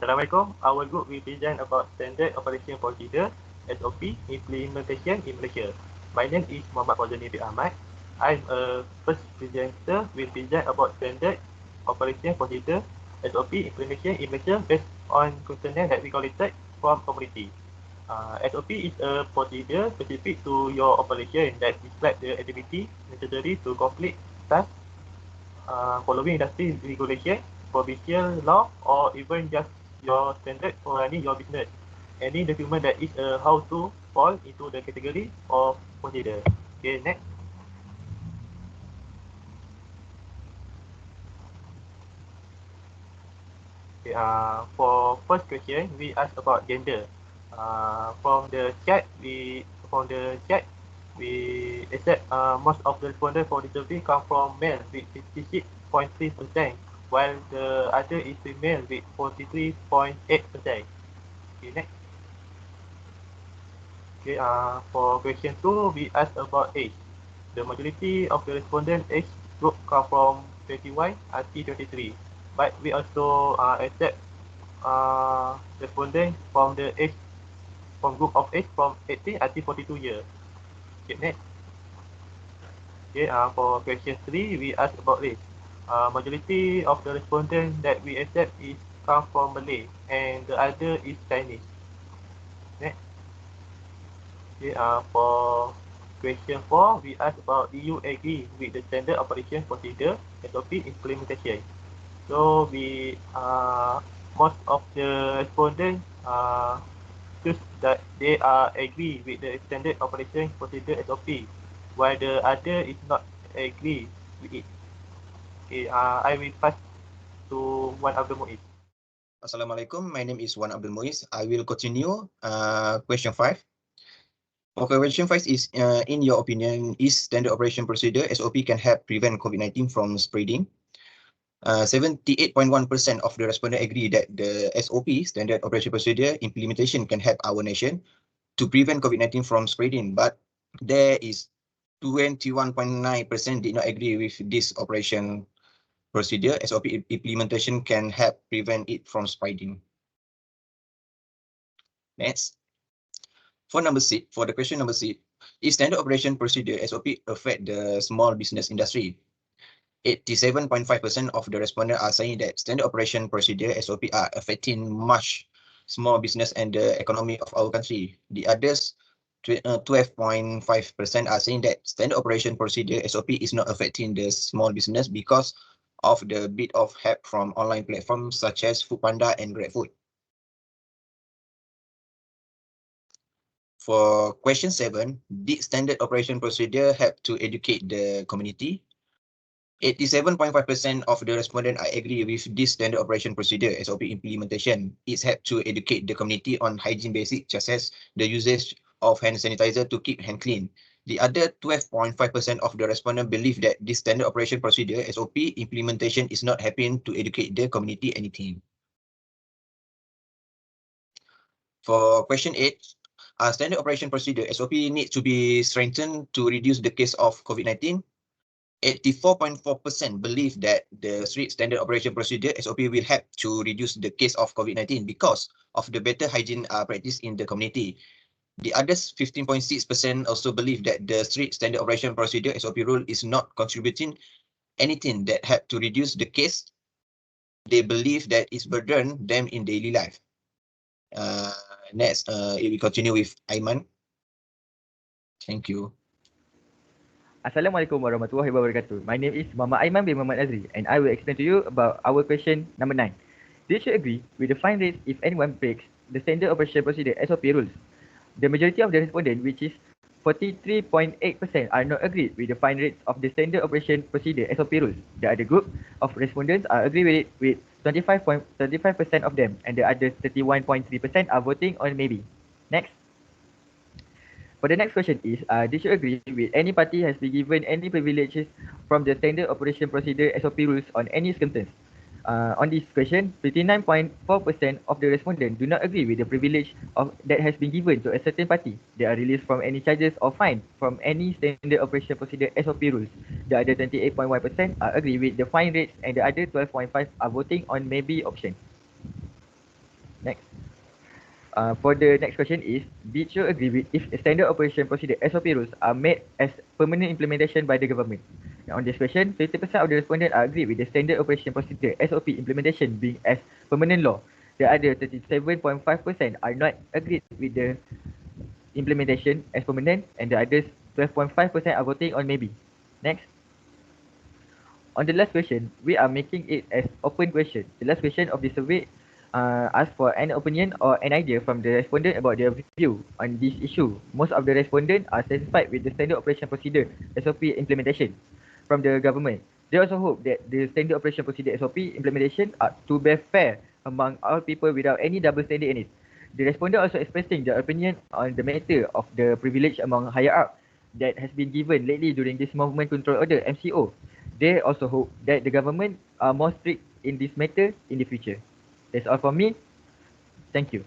Assalamualaikum. Our group will present about standard operation procedure SOP implementation in Malaysia. My name is Muhammad Fauzani bin Ahmad. I'm a first presenter. Will present about standard operation procedure SOP implementation in Malaysia based on questionnaire that we collected from community. SOP is a procedure specific to your operation that describes the activity necessary to complete tasks following industry regulation, provincial law, or even just your standard for running your business. Any document that is a how-to fall into the category of procedure. Okay, next. Okay, for first question, we ask about gender. From the chat, we accept most of the respondents for the survey come from male with 56.3%, while the other is female with 43.8%. Okay, next. Okay, for question 2, we ask about age. The majority of the respondent age group come from 21 until 23, but we also accept respondents from the age from group of age from 18 until 42 years. Okay, next. Okay, for question 3, we ask about race. Majority of the respondents that we accept is come from Malay, and the other is Chinese. Next. Okay, for question 4, we ask about do you agree with the standard operation procedure SOP implementation? So we most of the respondents choose that they are agree with the standard operation procedure SOP, while the other is not agree with it. Okay, I will pass to Wan Abdul Muiz. Assalamualaikum. My name is Wan Abdul Muiz. I will continue question 5. Okay, question 5 is, in your opinion, is standard operation procedure SOP can help prevent COVID-19 from spreading? 78.1% of the respondents agree that the SOP, standard operation procedure implementation, can help our nation to prevent COVID-19 from spreading, but there is 21.9% did not agree with this operation procedure. SOP implementation can help prevent it from spreading. Next. For the question number 6, is standard operation procedure SOP affect the small business industry? 87.5% of the respondents are saying that standard operation procedure SOP are affecting much small business and the economy of our country. The others, 12.5% are saying that standard operation procedure SOP is not affecting the small business because of the bit of help from online platforms such as Foodpanda and GrabFood. For question 7, did standard operation procedure help to educate the community? 87.5% of the respondents I agree with this standard operation procedure SOP implementation. It's helped to educate the community on hygiene basics such as the usage of hand sanitizer to keep hand clean. The other 12.5% of the respondents believe that this standard operation procedure SOP implementation is not helping to educate the community anything. For question 8, standard operation procedure SOP needs to be strengthened to reduce the case of COVID-19. 84.4% believe that the strict standard operation procedure SOP will help to reduce the case of COVID-19 because of the better hygiene practice in the community. The others, 15.6%, also believe that the strict standard operation procedure SOP rule is not contributing anything that help to reduce the case. They believe that it's burden them in daily life. Next, we continue with Aiman. Thank you. Assalamualaikum warahmatullahi wabarakatuh. My name is Muhammad Aiman bin Muhammad Nazri, and I will explain to you about our question number 9. Did you agree with the fine rates if anyone breaks the standard operation procedure SOP rules? The majority of the respondents, which is 43.8%, are not agreed with the fine rates of the standard operation procedure SOP rules. The other group of respondents are agree with it with 25% of them, and the other 31.3% are voting on maybe. Next. For the next question is, did you agree with any party has been given any privileges from the standard operation procedure SOP rules on any circumstance? On this question, 59.4% of the respondents do not agree with the privilege that has been given to a certain party. They are released from any charges or fine from any standard operation procedure SOP rules. The other 28.1% are agree with the fine rates, and the other 12.5% are voting on maybe option. Next. For the next question is, did you agree with if standard operation procedure SOP rules are made as permanent implementation by the government? Now, on this question, 50% of the respondents are agree with the standard operation procedure SOP implementation being as permanent law. The other 37.5% are not agreed with the implementation as permanent, and the others 12.5% are voting on maybe. Next. On the last question, we are making it as open question. The last question of the survey ask for an opinion or an idea from the respondent about their view on this issue. Most of the respondents are satisfied with the standard operation procedure SOP implementation from the government. They also hope that the standard operation procedure SOP implementation are to be fair among all people without any double standard in it. The respondent also expressing their opinion on the matter of the privilege among higher up that has been given lately during this movement control order MCO. They also hope that the government are more strict in this matter in the future. That's all from me. Thank you.